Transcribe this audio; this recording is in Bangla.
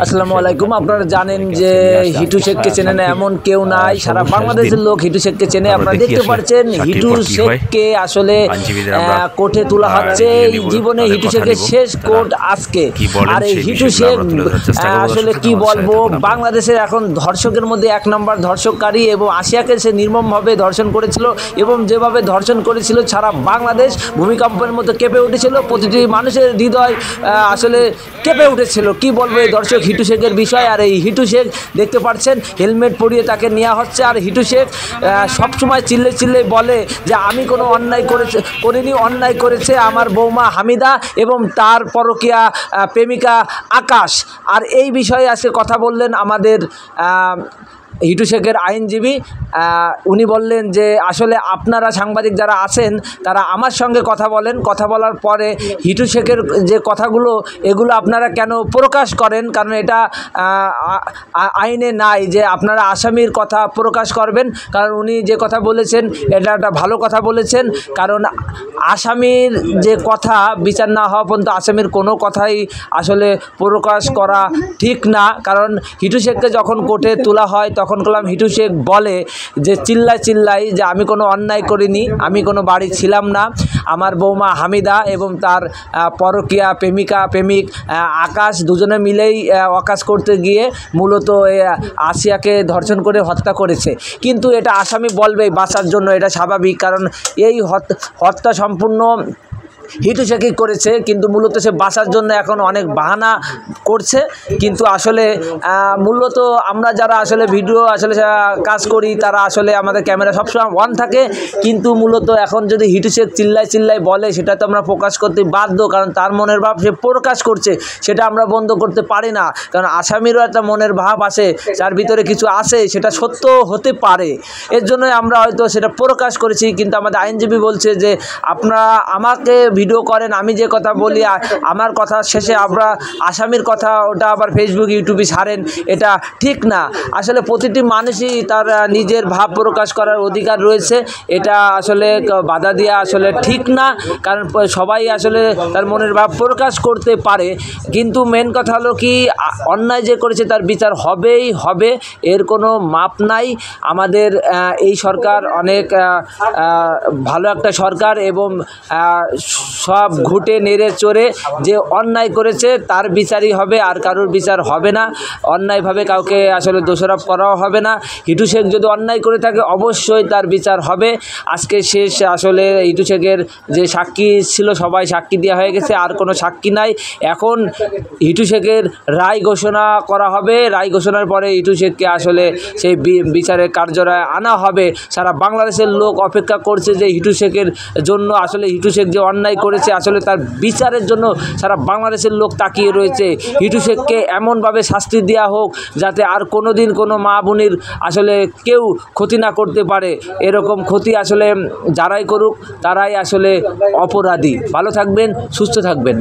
আসসালামু আলাইকুম। আপনারা জানেন যে হিটু শেখকে চেনে না এমন কেউ নাই, সারা বাংলাদেশের লোক হিটু শেখকে চেনে। আপনারা দেখতে পাচ্ছেন হিটু শেখকে আসলে কোর্টে তোলা হচ্ছে। জীবনে হিটু শেখের শেষ কোর্ট আজকে। আর এই হিটু শেখ আসলে কি বলবো, বাংলাদেশের এখন ধর্ষকের মধ্যে এক নম্বর ধর্ষককারী, এবং আসিয়াকে সে নির্মমভাবে ধর্ষণ করেছিল এবং যেভাবে ধর্ষণ করেছিল সারা বাংলাদেশ ভূমিকম্পের মতো কেঁপে উঠেছিল। প্রতিটি মানুষের হৃদয় আসলে কেঁপে উঠেছিল। কি বলবো এই দর্শক হিটু শেখের বিষয়। আর এই হিটু শেখ দেখতে পাচ্ছেন হেলমেট পরিয়ে তাকে নেওয়া হচ্ছে। আর হিটু শেখ সবসময় চিল্লে বলে যে আমি কোনো অন্যায় করিনি, অন্যায় করেছে আমার বৌমা হামিদা এবং তার পরকীয়া প্রেমিকা আকাশ। আর এই বিষয়ে আজকে কথা বললেন আমাদের হিটু শেখের আইনজীবী। উনি বললেন যে আসলে আপনারা সাংবাদিক যারা আছেন তারা আমার সঙ্গে কথা বলেন, কথা বলার পরে হিটু শেখের যে কথাগুলো এগুলো আপনারা কেন প্রকাশ করেন, কারণ এটা আইনে নাই যে আপনারা আসামির কথা প্রকাশ করবেন। কারণ উনি যে কথা বলেছেন এটা একটা ভালো কথা বলেছেন, কারণ আসামির যে কথা বিচার না হওয়া পর্যন্ত আসামির কোনো কথাই আসলে প্রকাশ করা ঠিক না। কারণ হিটু শেখকে যখন কোর্টে তোলা হয় তখন কলাম হিটু শেখ বলে যে চিল্লাই যে আমি কোনো অন্যায় করিনি, আমি কোনো বাড়ি ছিলাম না, আমার বৌমা হামিদা এবং তার পরকীয়া প্রেমিক আকাশ দুজনে মিলেই অকাশ করতে গিয়ে মূলত আসিয়াকে ধর্ষণ করে হত্যা করেছে। কিন্তু এটা আসামি বলবেই বাঁচার জন্য, এটা স্বাভাবিক, কারণ এই হত্যা সম্পূর্ণ হিটু শেখই করেছে, কিন্তু মূলত সে বাঁচার জন্য এখন অনেক বাহানা করছে। কিন্তু আসলে মূলত আমরা যারা আসলে ভিডিও আসলে কাজ করি তারা আসলে আমাদের ক্যামেরা সবসময় অন থাকে, কিন্তু মূলত এখন যদি হিটু শেখ চিল্লাই বলে সেটা তো আমরা প্রকাশ করতে বাধ্য, কারণ তার মনের ভাব সে প্রকাশ করছে, সেটা আমরা বন্ধ করতে পারি না। কারণ আসামিরও একটা মনের ভাব আছে, যার ভিতরে কিছু আছে, সেটা সত্য হতে পারে, এর জন্যই আমরা হয়তো সেটা প্রকাশ করেছি। কিন্তু আমাদের আইনজীবী বলছে যে আপনারা আমাকে ভিডিও করেন, আমি যে কথা বলি আমার কথা শেষে আমরা আসামির কথা ওটা আবার ফেসবুক ইউটিউবে ছাড়েন, এটা ঠিক না। আসলে প্রতিটি মানুষই তার নিজের ভাব প্রকাশ করার অধিকার রয়েছে, এটা আসলে বাধা দেওয়া আসলে ঠিক না, কারণ সবাই আসলে তার মনের ভাব প্রকাশ করতে পারে। কিন্তু মেন কথা হলো কি, অন্যায় যে করেছে তার বিচার হবেই হবে, এর কোনো মাপ নাই। আমাদের এই সরকার অনেক ভালো একটা সরকার, এবং সব ঘুটে নেড়ে চড়ে যে অন্যায় করেছে তার বিচারই হবে, আর কারোর বিচার হবে না। অন্যায়ভাবে কাউকে আসলে দোষারোপ করাও হবে না। হিটু শেখ যদি অন্যায় করে থাকে অবশ্যই তার বিচার হবে। আজকে শেষ আসলে হিটু শেখের যে সাক্ষী ছিল সবাই সাক্ষী দেওয়া হয়ে গেছে, আর কোনো সাক্ষী নাই। এখন হিটু শেখের রায় ঘোষণা করা হবে, রায় ঘোষণার পরে হিটু শেখকে আসলে সেই বিচারের কার্যরায় আনা হবে। সারা বাংলাদেশের লোক অপেক্ষা করছে যে হিটু শেখের জন্য, আসলে হিটু শেখ যে অন্যায় করেছে আসলে তার বিচারের জন্য সারা বাংলাদেশের লোক তাকিয়ে রয়েছে। হিটু শেখকে এমনভাবে শাস্তি দেওয়া হোক যাতে আর কোনো দিন কোনো মা বোনের আসলে কেউ ক্ষতি না করতে পারে। এরকম ক্ষতি আসলে যারাই করুক তারাই আসলে অপরাধী। ভালো থাকবেন, সুস্থ থাকবেন।